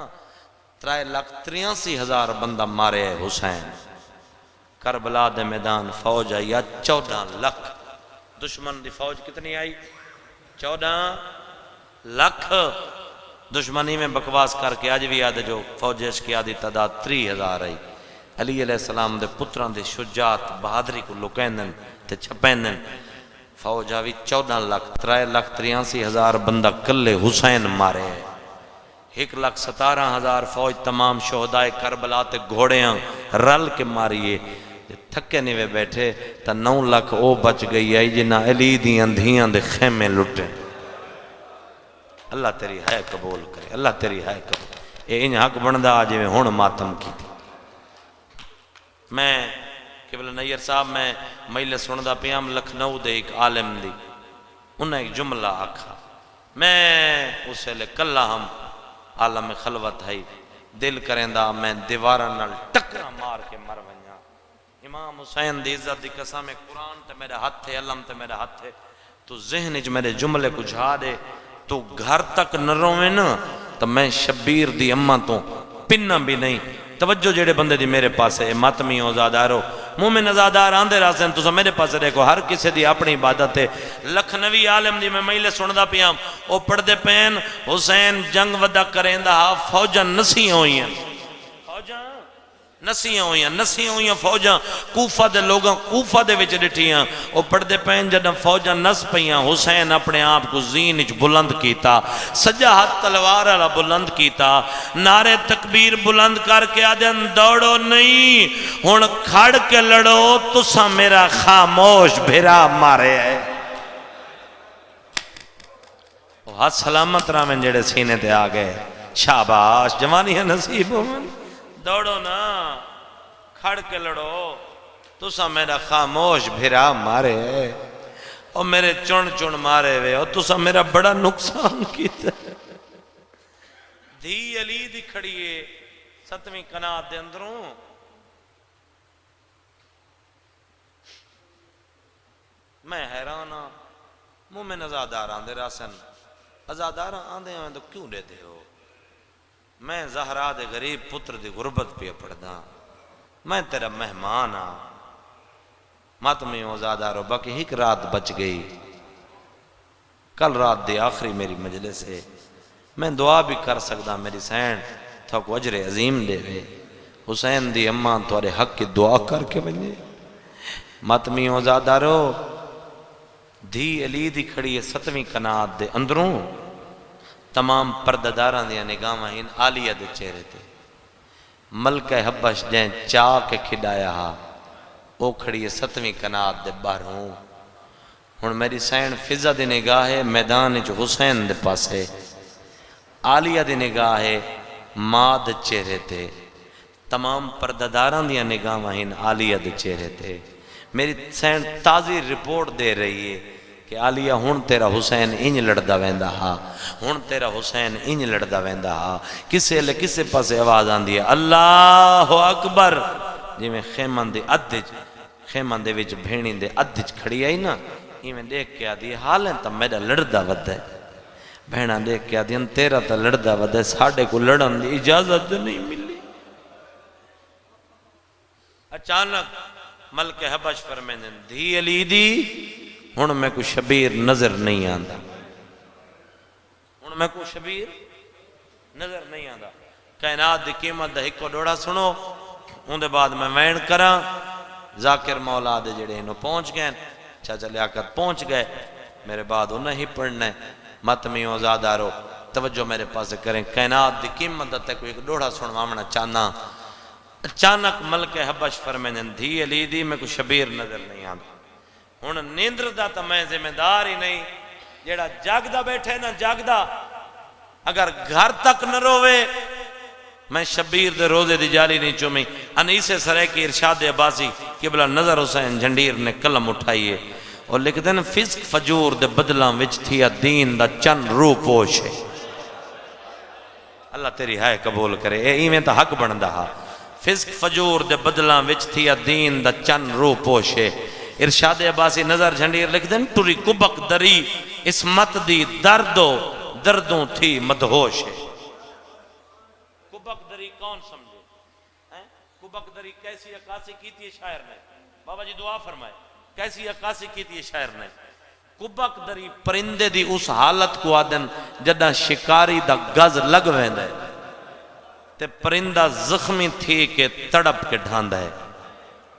3,83,000 بندہ مارے ہے حسین کربلا دے میدان فوج آئی 14 لاکھ دشمن دی فوج کتنی آئی 14 لاکھ دشمنی میں بکواس کر کے آج بھی آدھے جو فوج کی آدھی تعداد 3,000 آئی علی علیہ السلام دے پتران دے شجاعت بہادری کو لکیندن تے چھپیندن فوج آوی 14 لاکھ 3,83,000 بندہ کلے حسین مارے 1,17,000 فوج تمام شہدائے کربلا تے گھوڑیاں رل کے ماریے تھکے نیوے بیٹھے تا 9 لاکھ او بچ گئی آئی جنہ علی دی اندھیاں دے خیمے لٹے اللہ تیری ہے قبول کرے اللہ تیری ہے قبول اے انہیں حق بندہ آجے میں ہون ماتم کی تھی میں قبلہ نیر صاحب میں مہیلے سندہ پیام لکھنؤ دے ایک عالم دی انہیں ایک جملہ آکھا میں اسے لے کلہ ہم عالم خلوت ہے دل کریں دا میں دیوارہ نال ٹکرہ مار کے مر ونیا امام حسین دی عزت دی قسم قرآن تے میرے ہاتھ ہے علم تے میرے ہاتھ ہے تو ذہن اچ میرے جملے کو جھا دے تو گھر تک نہ روئے نا تو میں شبیر دی اماں تو پنہ بھی نہیں توجہ جڑے بندے دی میرے پاس ہے ماتمی ازادارو مومن ازادار آندے راسن تو میرے پاس دیکھو ہر کسی دی اپنی عبادت ہے لکھنوی عالم دی میں مہیلے سندا پیام او پڑھدے پین حسین جنگ ودا کریں دا فوجاں نسیاں ہوئی ہیں فوجاں نسیاں ہوئی فوجاں کوفہ دے لوگاں کوفہ دے وچ ڈٹھیاں او پڑھدے پین جداں فوجاں نس پیاں حسین اپنے آپ کو زین وچ بلند کیتا سجا ہاتھ تلوار والا بلند کیتا نعرے تکبیر بلند کر کے آدن دوڑو نہیں ہن کھڑ کے لڑو تسا میرا خاموش بھرا مارے ہے ہاتھ سلامت رامن جڑے سینے تے آگئے شاباش جوانی ہے نصیب من دوڑو نا کھڑ کے لڑو تو سا میرا خاموش بھرا مارے اور میرے چون مارے ہوئے اور تو سا میرا بڑا نقصان کیتا دھی علی دی کھڑیے 7ویں قنات دے اندروں میں حیرانا مومن ازادار آندے راسن ازادار آندے ہیں تو کیوں لیتے ہو میں زہرا دے غریب پتر دی غربت پہ پڑھدا میں تیرا مہمان ہاں ماتمی ازادارو باقی ایک رات بچ گئی کل رات دی آخری میری مجلس ہے میں دعا بھی کر سکتا میری سین تھا کو اجر عظیم دے وے حسین دی اماں توارے حق کی دعا کر کے بنجے ماتمی ازادارو دھی علی دی کھڑی 7ویں قنات دے اندروں تمام پردداراں دیا نگاہاں ہن عالیہ دے چہرے تے ملکہ حبش جائیں چاہ کے کھڑایا ہا او کھڑی 7ویں قنات دے باہروں ہن میری سین فضا دی نگاہ ہے میدان جو حسین دے پاس ہے عالیہ دی نگاہ ہے ماں دے چہرے تے تمام پردداراں دیا نگاہاں ہن عالیہ دے چہرے تے میری سین تازی رپورٹ دے رہی ہے کہ عالیہ ہون تیرا حسین انج لڑدا ویندا ہا ہون تیرا حسین انج لڑدا ویندا ہا کسے لے کسے پاسے آواز آندی ہے اللہ اکبر جی میں خیمن دے ادج خیمن دے وچ بھیڑی دے ادج کھڑی آئی نا ہی میں دیکھ کے آدھی حالیں تا میرا لڑدا ود ہے بھیڑا دیکھ کے آدھی تیرا تا لڑدا ود ہے ساڑھے کو لڑن دی اجازت جو نہیں ملی اچانک ملک حبش فرمینے دھی علی دی ہن میں کو شبیر نظر نہیں آندا ہن میں کو شبیر نظر نہیں آندا کائنات دی قیمت دا ہکو ڈوڑا سنو ان دے بعد میں وین کراں ذاکر مولا دے جڑے انہوں پہنچ گئے چاچا لیاقت پہنچ گئے میرے بعد انہیں ہی پڑھنا ہے ماتمی ازادارو توجہ میرے پاس کریں کائنات دی قیمت دا تے کوئی ایک ڈوڑا سنوامنا چاہنا اچانک ملک حبش فرمینے دھی علی دی میں کو شبیر نظر نہیں آندا ہن نیندر دا تا میں ذمہ دار ہی نہیں جیڑا جاگدا بیٹھے نا جاگدا اگر گھر تک نہ روے میں شبیر دے روزے دی جالی نہیں چومی انیسے سرے کی ارشاد عباسی قبلہ نظر حسین جھنڈیر نے قلم اٹھائیے اور لکھتے ہیں فسق فجور دے بدلاں وچ تھیا دین دا چن رو پوش ہے اللہ تیری ہائے قبول کرے اے ایمیں تا حق بندہ ہا فسق فجور دے بدلاں وچ تھیا دین دا چن رو پوش ہے ارشاد عباسی نظر جھنڈیر لکھ دیں ٹوری کبک دری اسمت دی دردو دردوں تھی مدہوش ہے۔ کبک دری کون سمجھے؟ کبک دری کیسی عکاسی کی تھی شاعر نے؟ بابا جی دعا فرمائے، کیسی عکاسی کی تھی شاعر نے؟ کبک دری پرندے دی اس حالت کو آدن جدہ شکاری دا گز لگ ویندہ ہے تے پرندہ زخمی تھی کہ تڑپ کے ڈھاندہ ہے،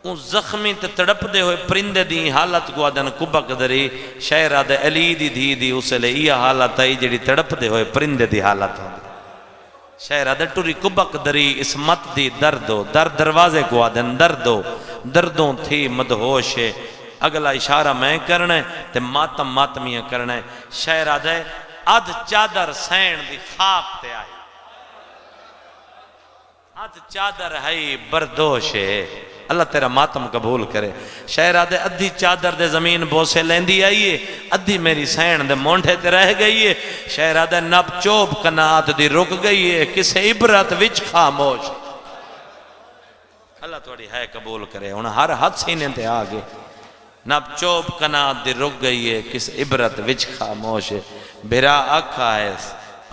ان زخمی تے تڑپ دے ہوئے پرندے دی حالت کو آدن کبک دری شاعرہ دے علی دی دھی دی اسے لے یہ حالت آئی جڑی تڑپ دے ہوئے پرندے دی حالت ہوں شاعرہ دے ٹوری کبک دری اسمت دی دردو در دروازے کو آدن دردو دردوں تھی مدہوش ہے۔ اگلا اشارہ میں کرنا ہے تے ماتم ماتمیاں کرنا ہے۔ شاعرہ دے اد چادر سین دی خاک تے آئی، اد چادر ہے بردوش ہے۔ اللہ تیرا ماتم قبول کرے۔ شاعرہ دے ادھی چادر دے زمین بوسے لیندی آئیے، ادھی میری سین دے مونڈے تے رہ گئی ہے۔ شاعرہ دے نب چوب کنات دی رک گئی ہے، کسے عبرت وچ خاموش۔ اللہ توڑی ہے قبول کرے۔ انہاں ہر حد سینے تے آگے نب چوب کنات دی رک گئی ہے، کس عبرت وچ خاموش ہے۔ بھرا آکھا ہے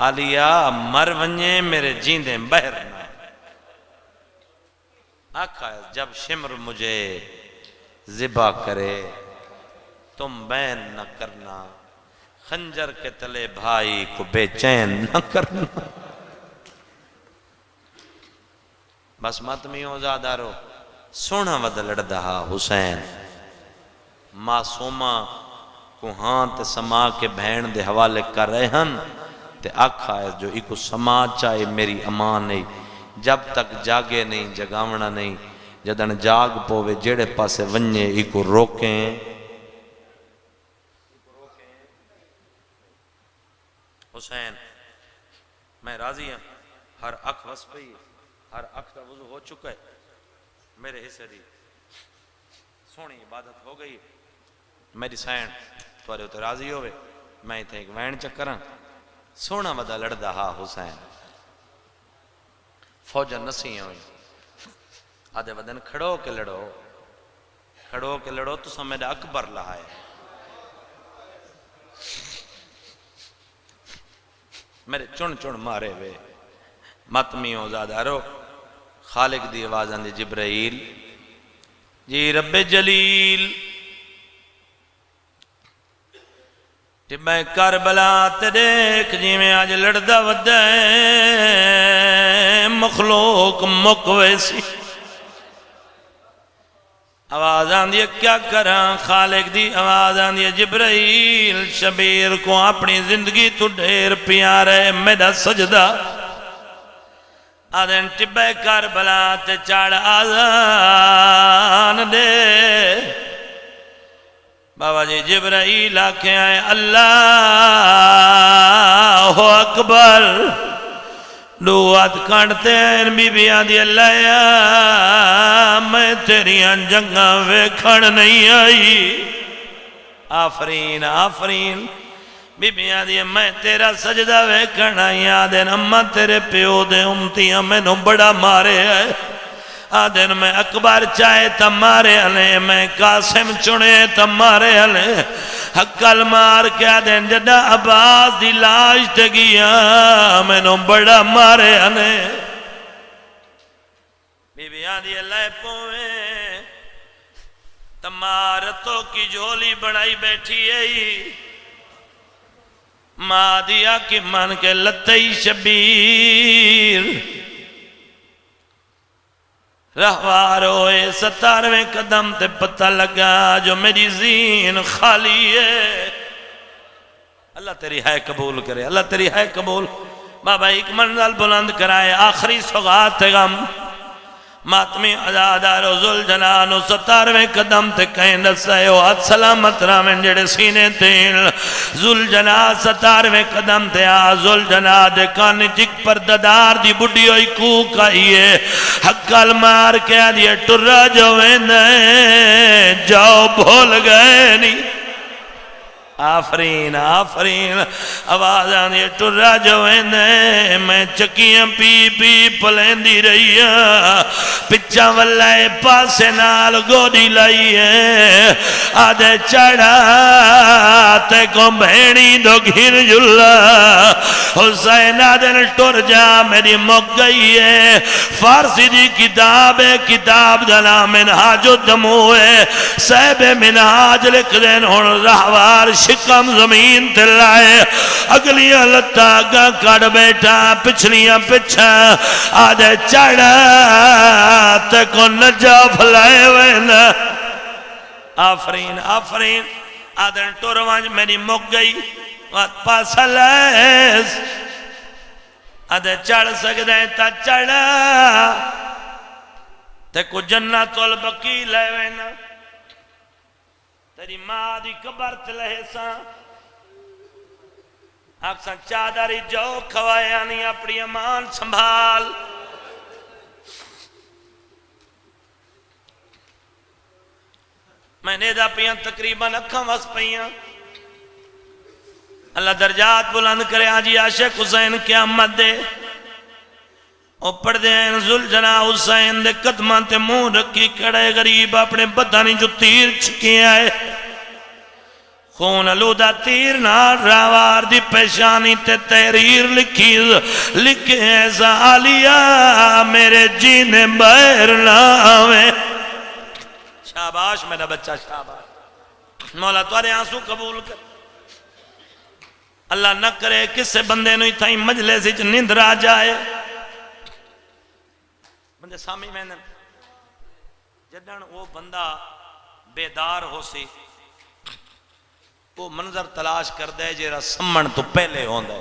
آلیا مر ونجے میرے جیندے بہر نہ، آکھا ہے جب شمر مجھے ذبح کرے تم بین نہ کرنا، خنجر کے تلے بھائی کو بے چین نہ کرنا۔ بس ماتمیوں زادارو سونا ود لڑدہا حسین معصومہ کو ہاں تے سما کے بہن دے حوالے کر رہے ہن تے آکھا ہے جو ایک سما چاہے میری امان نہیں، جب تک جاگے نہیں جگاونا نہیں، جدن جاگ پوے جیڑے پاسے ونجے ایک روکیں۔ حسین میں راضی ہوں، ہر اکھ وس پئی ہے، ہر اکھ کا وضو ہو چکا ہے، میرے حصے دی سونی عبادت ہو گئی، میری سین توارے ہوتے راضی ہوئے، میں تھے ایک وین چکراں سونا ودا لڑدا ہا حسین فوجہ نسیاں ہوئی آدھے ودن کھڑو کے لڑو تو سمیدہ اکبر لہائے۔ میرے چن مارے ہوئے ماتمیوں زادارو خالق دی آوازاں دی جبرائیل جی رب جلیل تے میں کربلا تے دیکھ جی میں آج لڑدا ودہ مخلوق مکویسی آواز آندھی کیا کراں خالق دی آواز آندھی جبرائیل شبیر کو اپنی زندگی تو ڈھیر پیارے میرا سجدہ آدھن ٹبے کربلا تے چاڑ آزان دے بابا جی جبرائیل آکھیں آئے اللہ اکبر دوات کانٹتے ہیں بی بی آدھی اللہ یا میں تیریاں جنگاں ویکھن نہیں آئی آفرین آفرین بی بی آدھی میں تیرا سجدہ ویکھن آئی آدھن اممہ تیرے پیو دے امتیاں میں نو بڑا مارے ہے آدھن میں اکبر چاہے تمہارے علیہ میں قاسم چنے تمہارے علیہ حقل مار کے آدھن جدہ عباس دی لاش تے گیا میں نو بڑا مارے علیہ بی بی آدھی اللہ پویں تمہارتوں کی جھولی بڑھائی بیٹھی ہے ماں دیا کی من کے لتی شبیر رہوار ہوئے 17ویں قدم تے پتہ لگا جو میری زین خالی ہے اللہ تیری ہے قبول کرے اللہ تیری ہے قبول بابا ایک منزل بلند کرائے آخری سوغات غم ماتمی عزادارو ذوالجلال 17ویں قدم تے کہیں دسائے ہو حد سلامت رامن جڑے سینے تیل ذوالجلال 17ویں قدم تے ذوالجلال دے کانی چک پر ددار دی بڑی ہوئی کوک آئیے حقال مار کے آدھیے ٹرہ جو ویندے جاؤ بھول گئے نہیں آفرین آفرین آواز آنے ٹرا جو ویندے میں چکیاں پی پی پلیندی رہی پچھا واللہ پاسے نال گوڑی لائی ہے آدھے چڑھا تے کو بھینی دو گھر جلا حسین آدھے ٹر جا میری مک گئی ہے فارسی دی کتاب ہے کتاب دنا منہاج الدمو ہے صحب منہاج لکھ دین ہون رہوار شکم زمین تلائے اگلیاں لتا گا کڑ بیٹھا پچھلیاں پچھا آدھے چڑھا تے کو نجاف لائے وینا آفرین آفرین آدھے ٹوروانج میری مک گئی وقت پاسا لائس آدھے چڑھ سکتے ہیں تا چڑھا تے کو جنت البقی لائے وینا تیری ماں دی قبر تلہے سا آکساں چادری جو کھوایا نہیں اپنی امان سنبھال میں نے دا پیاں تقریباً اکھاں وس پیاں اللہ درجات بلند کرے آجی عاشق حسین قیامت دے او پردین زلجنا حسین دے قدمان تے مون رکھی کڑے غریب اپنے بدانی جو تیر چھکی آئے خون علودہ تیر نار راوار دی پیشانی تے تحریر لکھے ایسا آلیا میرے جینے بیر ناوے شاباش میرا بچہ شاباش مولا توارے آنسو قبول کر اللہ نہ کرے کس سے بندے نوی تھائی مجلے سے نیند را جائے بندے سامی میں نے جدن وہ بندہ بیدار ہو سی وہ منظر تلاش کر دے جیرا سمن تو پہلے ہون دے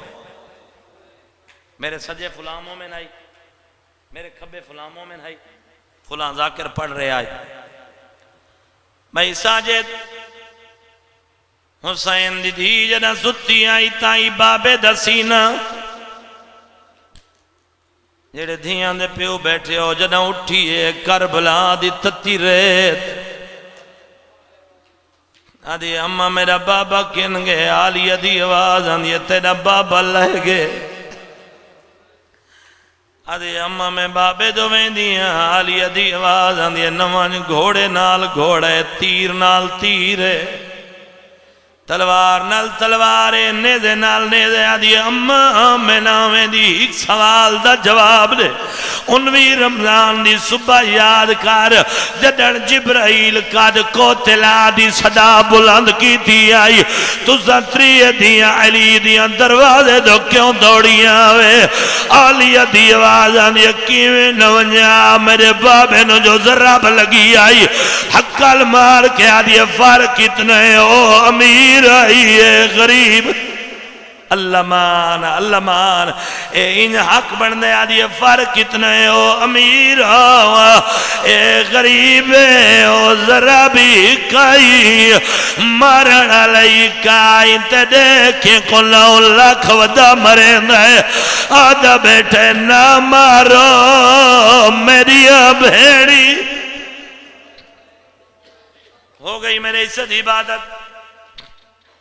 میرے سجے فلاں مومن آئی میرے کھبے فلاں مومن آئی فلاں ذاکر پڑھ رہے آئی بھائی ساجد حسین دی دی جنا ستی آئی تائی بابے دسینا جڑے دھیاں دے پیو بیٹھے ہو جنا اٹھیے کربلا دی تتی ریت آدھی اممہ میرا بابا کن گے آلی ادھی آواز آدھی تیرا بابا لہ گے آدھی اممہ میں بابے دو ویندیاں آلی ادھی آواز آدھی نوان گھوڑے نال گھوڑے تیر نال تیرے تلوار نال تلوارے نیزے نال نیزے آدھی اممہ میں ناویں دی ایک سوال دا جواب دے انوی رمضان دی صبح یاد کر جدن جبرائیل قد کو تلا دی صدا بلند کی تھی آئی تو زتری دیا علی دیا دروازے دو کیوں دوڑیاں وے آلی دی آواز آدھی کیویں نونیا میرے بابے نو جو ذراب لگی آئی حقال مار کے آدھی فرق کتنے او امیر آئی ہے غریب اللہ مان اے ان حق بندے آدھی فرق کتنا ہے او امیر اے غریب او ذرا بھی کئی مرن علی کئی تے دیکھیں کو لو لکھ ودا مرین ہے آدھا بیٹھے نہ مارو میری بھیڑی ہو گئی میرے عزت عبادت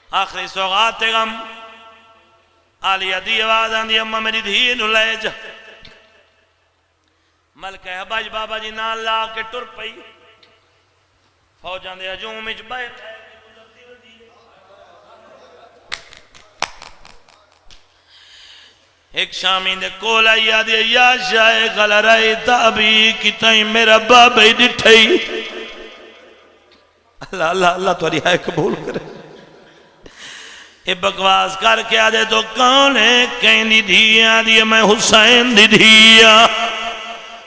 آخری سوغات غم آلی ادھی آواز آندھی اممہ میری دھین لے جا ملکہ حباج بابا جی نال لا کے ٹر پئی فوجان دے حجوم اچ بیٹھ ایک شامی دے کولا یا دے یا شاہ غل رہی تابی کی تائیں میرا بابا ہی ڈٹھئی اللہ تو رہا ہے قبول کرے اے بکواس کر کے آدھے تو کون ہے کہیں دی دیا دیا میں حسین دی دیا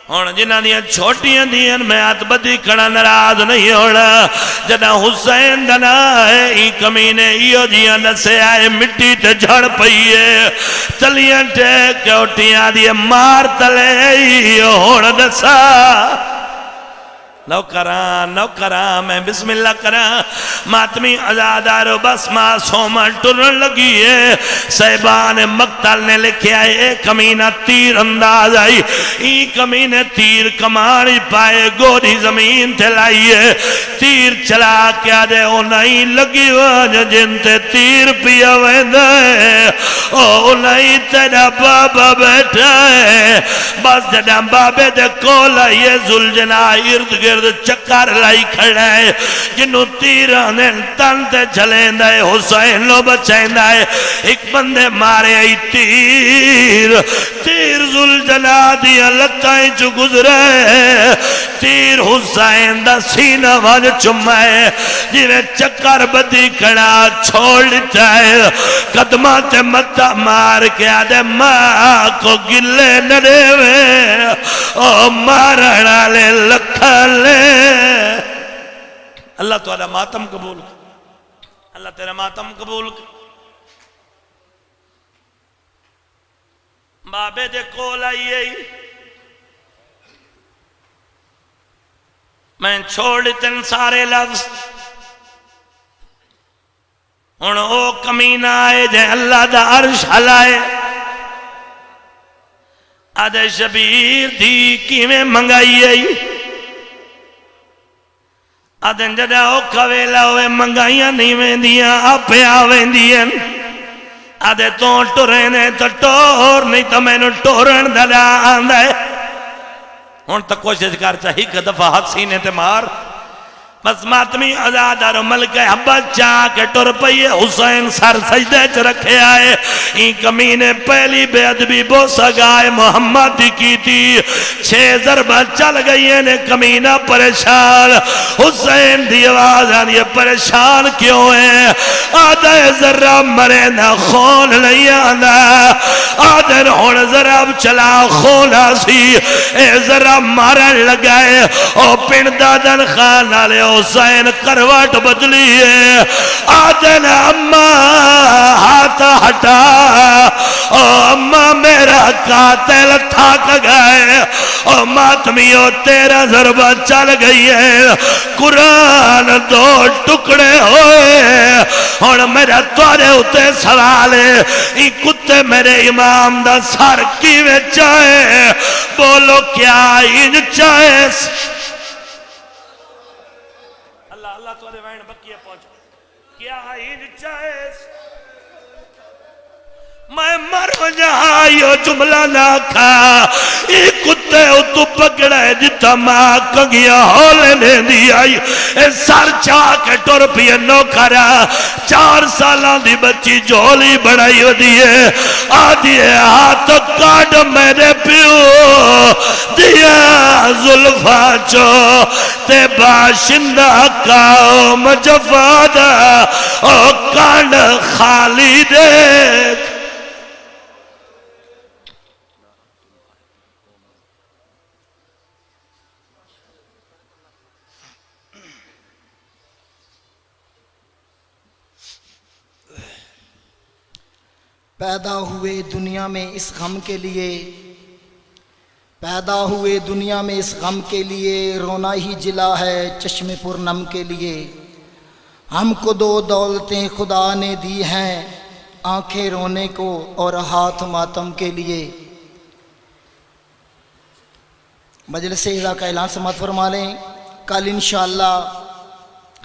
اور جنہ دیا چھوٹیاں دیا میں آت بدی کھڑا نراز نہیں ہونا جنہ حسین دنا ہے ای کمینے ایو دیا نسے آئے مٹی تے جھڑ پئیے تلیاں ٹیک کے اٹھیاں دیا مار تلے ایو ہونا نسا نوکراں میں بسم اللہ کراں ماتمی ازادارو بس معصومہ ٹرن لگی ہے صاحبان مقتل نے لکھیا ہے اے کمینہ تیر انداز آئی این کمینے تیر کمانی پائے گوڑی زمین تے لائیے تیر چلا کیا دے او نہیں لگی واجہ جن تے تیر پیا ویندہ ہے او نہیں تیرا بابا بیٹھا ہے بس جڑا بابے دے کولا یہ زلجنا ارد گرد چکر لائی کھڑا ہے جنہوں تیرانے تن تے چلیں دائے حسین لو بچائیں دائے ایک بندے مارے آئی تیر زلجنا دیا لتائیں جو گزرے تیر حسین دا سینہ واج چمائے جنہیں چکر بدی کھڑا چھوڑ جائے قدمات متا مار کے آدھے ماں کو گلے نڑے میں او مارنا لے لکھا لے اللہ تعالیٰ ماتم قبول کر اللہ تیرا ماتم قبول کر بابے دے کول آئیے میں چھوڑ تن سارے لفظ ان او کمینہ آئے جے اللہ دا عرش حلائے آدھے شبیر دی کی میں منگائیے آدھے جڑا او کویلا ہوئے منگائیاں نہیں ویندیاں آپے آویندیاں آدھے تو ٹورینے تو ٹور نہیں تو میں نے ٹورن دلا آندھے ان تک کوشش کر چاہی کہ دفعہ ہاتھ سینے تے مار بس ماتمی ازادار ملک حبت چاہ کے ٹر پئیے حسین سر سجدے چ رکھے آئے این کمینے پہلی بے ادبی بوسہ گائے محمد کی تھی 6 ضربہ چل گئی نے کمینہ پریشان حسین دی آواز آن یہ پریشان کیوں ہے آدھے ذرہ مرے نہ خون نہیں آنا آدھے ہون ذرہ چلا خونا سی اے ذرہ مارن لگائے او پن دادن خان آلے حسین کروٹ بدلی ہے آدن اماں ہاتھ ہٹا او اماں میرا قاتل تھاک گئے او ماتمیوں تیرا ضربہ چل گئی ہے قرآن 2 ٹکڑے ہوئے اور میرا توارے ہوتے سوال ہے ای کتے میرے امام دا سر کی میں چاہے بولو کیا ان چاہے میں مر جہاں یہ جملہ نہ کھا ایک کتے تو پکڑے جتا ماں کگیا ہولے نے دی آئی اے سر چاہ کے ٹور پیے نو کرا 4 سالان دی بچی جولی بڑھائی ہو دیئے آدھی ہے ہاتھ کاٹ میرے پیو دیا ظلفہ چو تے باشندہ قوم جفادہ او کانڈ خالی دیکھ پیدا ہوئے دنیا میں اس غم کے لیے پیدا ہوئے دنیا میں اس غم کے لیے رونا ہی جلا ہے چشم پر نم کے لیے ہم کو 2 دولتیں خدا نے دی ہیں آنکھیں رونے کو اور ہاتھ ماتم کے لیے مجلس اعزا کا اعلان سماعت فرما لیں کل انشاءاللہ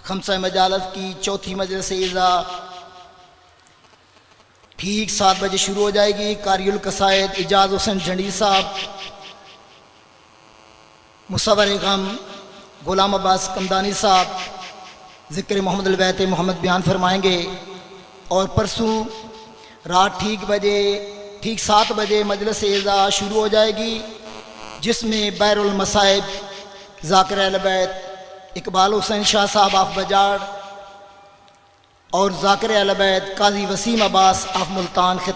خمسہ مجالس کی 4تھی مجلس اعزا ٹھیک 7 بجے شروع ہو جائے گی قاری القصائد اجاز حسین جھنڈی صاحب مصور غم غلام عباس قمدانی صاحب ذکر محمد البیت محمد بیان فرمائیں گے اور پرسوں رات ٹھیک 7 بجے مجلس اعزا شروع ہو جائے گی جس میں بیر المصائب ذاکر اہل بیت اقبال حسین شاہ صاحب آف بجاڑ اور ذاکر اہل بیت قاضی وسیم عباس آف ملتان